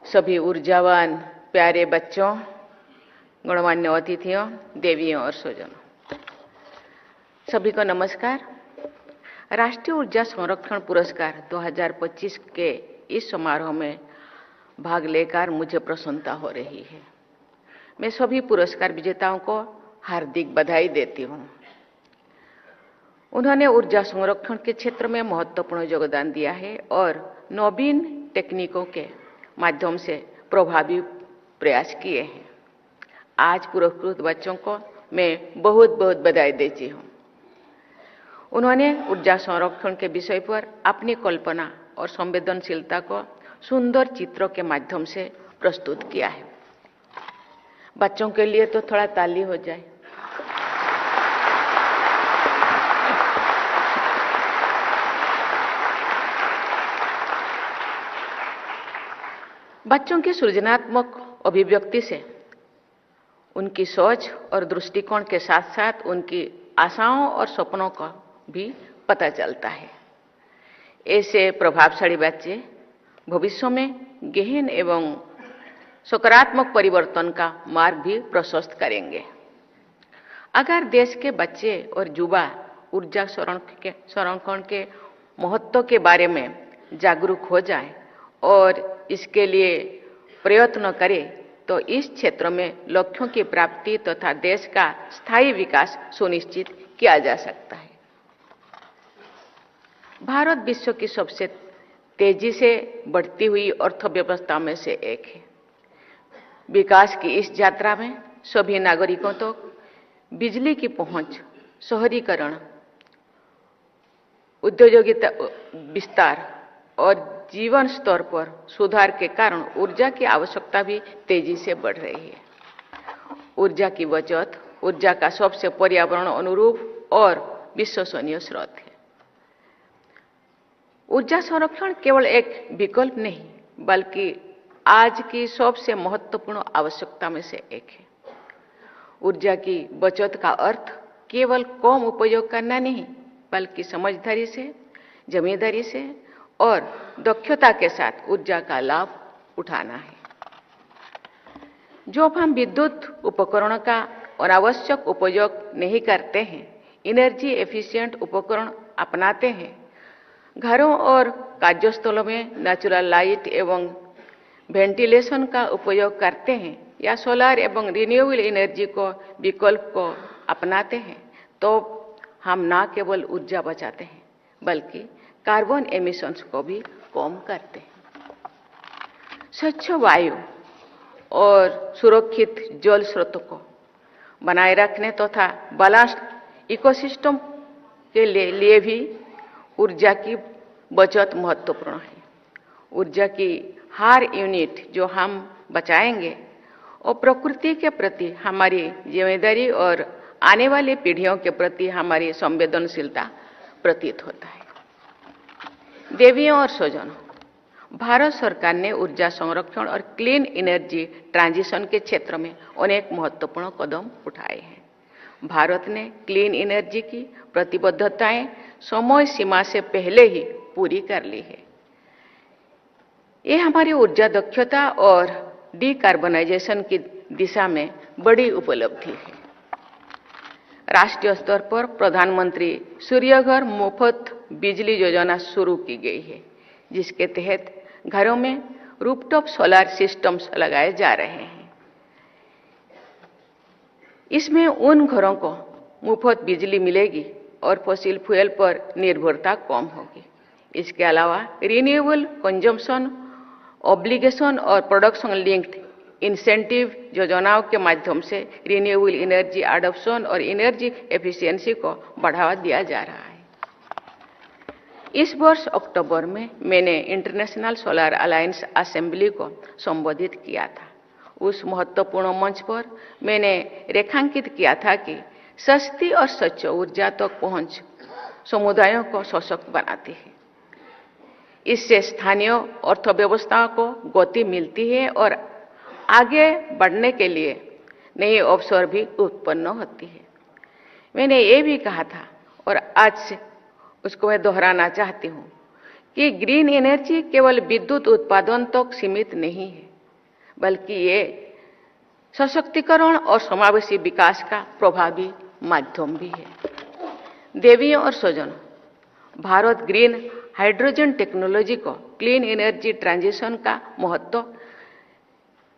सभी ऊर्जावान प्यारे बच्चों, गणमान्य अतिथियों, देवियों और स्वजनों, सभी को नमस्कार। राष्ट्रीय ऊर्जा संरक्षण पुरस्कार 2025 के इस समारोह में भाग लेकर मुझे प्रसन्नता हो रही है। मैं सभी पुरस्कार विजेताओं को हार्दिक बधाई देती हूँ। उन्होंने ऊर्जा संरक्षण के क्षेत्र में महत्वपूर्ण योगदान दिया है और नवीन तकनीकों के माध्यम से प्रभावी प्रयास किए हैं। आज पुरस्कृत बच्चों को मैं बहुत बहुत बधाई देती हूँ। उन्होंने ऊर्जा संरक्षण के विषय पर अपनी कल्पना और संवेदनशीलता को सुंदर चित्रों के माध्यम से प्रस्तुत किया है। बच्चों के लिए तो थोड़ा ताली हो जाए। बच्चों की सृजनात्मक अभिव्यक्ति से उनकी सोच और दृष्टिकोण के साथ साथ उनकी आशाओं और सपनों का भी पता चलता है। ऐसे प्रभावशाली बच्चे भविष्य में गहन एवं सकारात्मक परिवर्तन का मार्ग भी प्रशस्त करेंगे। अगर देश के बच्चे और युवा ऊर्जा संरक्षण के महत्व के बारे में जागरूक हो जाए और इसके लिए प्रयत्न करें तो इस क्षेत्र में लक्ष्यों की प्राप्ति तथा देश का स्थायी विकास सुनिश्चित किया जा सकता है। भारत विश्व की सबसे तेजी से बढ़ती हुई अर्थव्यवस्था में से एक है। विकास की इस यात्रा में सभी नागरिकों तक बिजली की पहुंच, शहरीकरण, औद्योगिक विस्तार और जीवन स्तर पर सुधार के कारण ऊर्जा की आवश्यकता भी तेजी से बढ़ रही है। ऊर्जा की बचत ऊर्जा का सबसे पर्यावरण अनुरूप और विश्वसनीय स्रोत है। ऊर्जा संरक्षण केवल एक विकल्प नहीं बल्कि आज की सबसे महत्वपूर्ण आवश्यकता में से एक है। ऊर्जा की बचत का अर्थ केवल कम उपयोग करना नहीं बल्कि समझदारी से, जिम्मेदारी से और दक्षता के साथ ऊर्जा का लाभ उठाना है। जब हम विद्युत उपकरणों का अनावश्यक उपयोग नहीं करते हैं, एनर्जी एफिशिएंट उपकरण अपनाते हैं, घरों और कार्यस्थलों में नेचुरल लाइट एवं वेंटिलेशन का उपयोग करते हैं या सोलर एवं रिन्यूएबल एनर्जी को विकल्प को अपनाते हैं, तो हम न केवल ऊर्जा बचाते हैं बल्कि कार्बन एमिशंस को भी कम करते हैं। स्वच्छ वायु और सुरक्षित जल स्रोतों को बनाए रखने तथा बैलेंस्ड इकोसिस्टम के लिए भी ऊर्जा की बचत महत्वपूर्ण है। ऊर्जा की हर यूनिट जो हम बचाएंगे और प्रकृति के प्रति हमारी जिम्मेदारी और आने वाली पीढ़ियों के प्रति हमारी संवेदनशीलता प्रतीत होता है। देवियों और स्वजनों, भारत सरकार ने ऊर्जा संरक्षण और क्लीन एनर्जी ट्रांजिशन के क्षेत्र में अनेक महत्वपूर्ण कदम उठाए हैं। भारत ने क्लीन एनर्जी की प्रतिबद्धताएं समय सीमा से पहले ही पूरी कर ली है। ये हमारी ऊर्जा दक्षता और डिकार्बनाइजेशन की दिशा में बड़ी उपलब्धि है। राष्ट्रीय स्तर पर प्रधानमंत्री सूर्यघर मुफ्त बिजली योजना शुरू की गई है, जिसके तहत घरों में रूफटॉप सोलर सिस्टम्स लगाए जा रहे हैं। इसमें उन घरों को मुफ्त बिजली मिलेगी और फॉसिल फ्यूल पर निर्भरता कम होगी। इसके अलावा रिन्यूएबल कंजम्पशन ऑब्लिगेशन और प्रोडक्शन लिंक्ड इंसेंटिव योजनाओं के माध्यम से रिन्यूएबल एनर्जी एडॉप्शन और एनर्जी एफिशिएंसी को बढ़ावा दिया जा रहा है। इस वर्ष अक्टूबर में मैंने इंटरनेशनल सोलर अलायंस असेंबली को संबोधित किया था। उस महत्वपूर्ण मंच पर मैंने रेखांकित किया था कि सस्ती और स्वच्छ ऊर्जा तक पहुंच समुदायों को सशक्त बनाती है। इससे स्थानीय अर्थव्यवस्था को गति मिलती है और आगे बढ़ने के लिए नए अवसर भी उत्पन्न होती है। मैंने ये भी कहा था और आज से उसको मैं दोहराना चाहती हूँ कि ग्रीन एनर्जी केवल विद्युत उत्पादन तक सीमित नहीं है, बल्कि ये सशक्तिकरण और समावेशी विकास का प्रभावी माध्यम भी है। देवियों और स्वजनों, भारत ग्रीन हाइड्रोजन टेक्नोलॉजी को क्लीन एनर्जी ट्रांजिशन का महत्व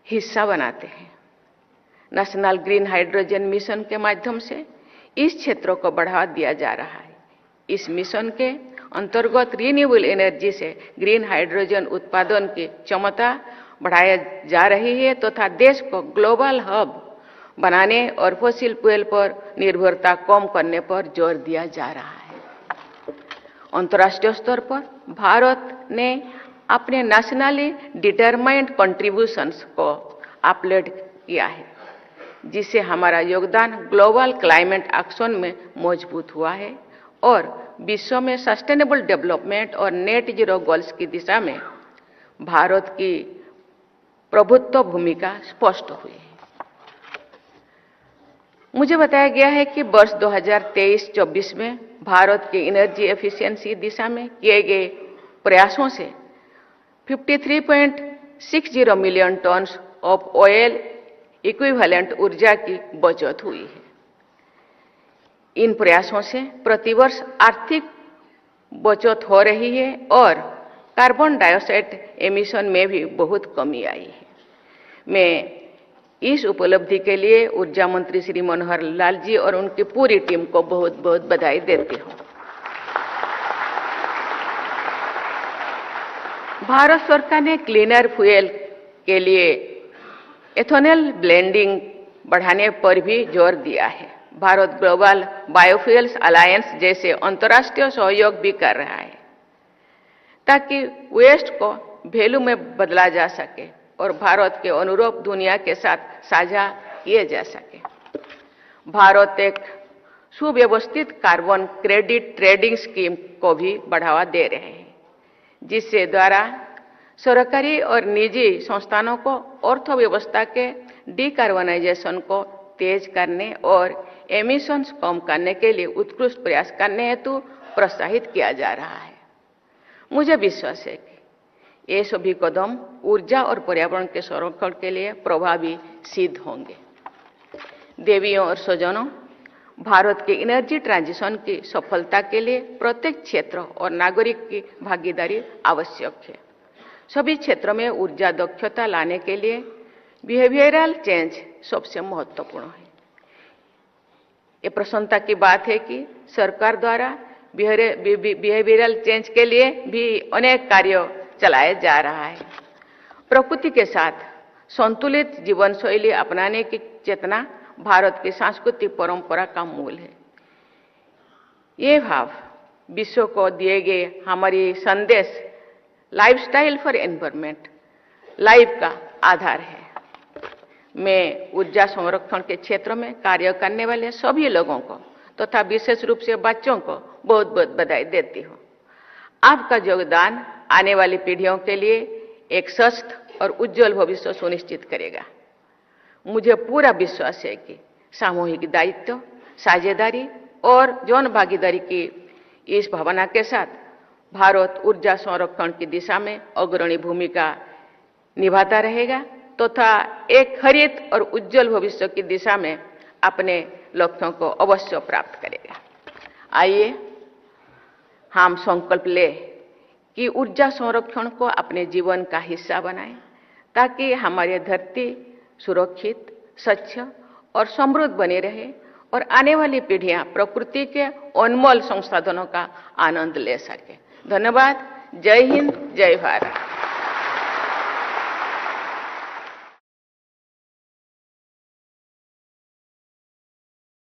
हिस्सा बनाते हैं। नेशनल ग्रीन हाइड्रोजन मिशन के माध्यम से इस क्षेत्र को बढ़ावा दिया जा रहा है। इस मिशन के अंतर्गत रिन्यूएबल एनर्जी से ग्रीन हाइड्रोजन उत्पादन की क्षमता बढ़ाया जा रही है तथा देश को ग्लोबल हब बनाने और फॉसिल फ्यूल पर निर्भरता कम करने पर जोर दिया जा रहा है। अंतर्राष्ट्रीय स्तर पर भारत ने अपने नेशनली डिटरमाइंड कंट्रीब्यूशंस को अपलोड किया है, जिससे हमारा योगदान ग्लोबल क्लाइमेट एक्शन में मजबूत हुआ है और विश्व में सस्टेनेबल डेवलपमेंट और नेट जीरो गोल्स की दिशा में भारत की प्रभुत्व भूमिका स्पष्ट हुई है। मुझे बताया गया है कि वर्ष 2023-24 में भारत की एनर्जी एफिशिएंसी दिशा में किए गए प्रयासों से 53.60 million tonne of oil equivalent ऊर्जा की बचत हुई है। इन प्रयासों से प्रतिवर्ष आर्थिक बचत हो रही है और कार्बन डाइऑक्साइड एमिशन में भी बहुत कमी आई है। मैं इस उपलब्धि के लिए ऊर्जा मंत्री श्री मनोहर लाल जी और उनकी पूरी टीम को बहुत बहुत बधाई देती हूं। भारत सरकार ने क्लीनर फ्यूल के लिए एथेनॉल ब्लेंडिंग बढ़ाने पर भी जोर दिया है। भारत ग्लोबल बायोफ्यूल्स अलायंस जैसे अंतर्राष्ट्रीय सहयोग भी कर रहा है ताकि वेस्ट को वैल्यू में बदला जा सके और भारत के अनुरूप दुनिया के साथ साझा किए जा सके। भारत एक सुव्यवस्थित कार्बन क्रेडिट ट्रेडिंग स्कीम को भी बढ़ावा दे रहे हैं, जिससे द्वारा सरकारी और निजी संस्थानों को अर्थव्यवस्था के डिकार्बनाइजेशन को तेज करने और एमिशंस कम करने के लिए उत्कृष्ट प्रयास करने हेतु प्रोत्साहित किया जा रहा है। मुझे विश्वास है कि ये सभी कदम ऊर्जा और पर्यावरण के संरक्षण के लिए प्रभावी सिद्ध होंगे। देवियों और स्वजनों, भारत के एनर्जी ट्रांजिशन की सफलता के लिए प्रत्येक क्षेत्र और नागरिक की भागीदारी आवश्यक है। सभी क्षेत्रों में ऊर्जा दक्षता लाने के लिए बिहेवियरल चेंज सबसे महत्वपूर्ण है। ये प्रसन्नता की बात है कि सरकार द्वारा बिहेवियरल चेंज के लिए भी अनेक कार्य चलाए जा रहा है। प्रकृति के साथ संतुलित जीवन शैली अपनाने की चेतना भारत की सांस्कृतिक परंपरा का मूल है। ये भाव विश्व को दिए गए हमारी संदेश लाइफस्टाइल फॉर एनवायरनमेंट लाइफ का आधार है। मैं ऊर्जा संरक्षण के क्षेत्र में कार्य करने वाले सभी लोगों को तथा विशेष रूप से बच्चों को बहुत बहुत बधाई देती हूँ। आपका योगदान आने वाली पीढ़ियों के लिए एक स्वस्थ और उज्जवल भविष्य सुनिश्चित करेगा। मुझे पूरा विश्वास है कि सामूहिक दायित्व, साझेदारी और जन भागीदारी की इस भावना के साथ भारत ऊर्जा संरक्षण की दिशा में अग्रणी भूमिका निभाता रहेगा तथा एक हरित और उज्जवल भविष्य की दिशा में अपने लक्ष्यों को अवश्य प्राप्त करेगा। आइए हम संकल्प लें कि ऊर्जा संरक्षण को अपने जीवन का हिस्सा बनाएं ताकि हमारी धरती सुरक्षित, स्वच्छ और समृद्ध बनी रहे और आने वाली पीढ़ियां प्रकृति के अनमोल संसाधनों का आनंद ले सके। धन्यवाद। जय हिंद, जय भारत।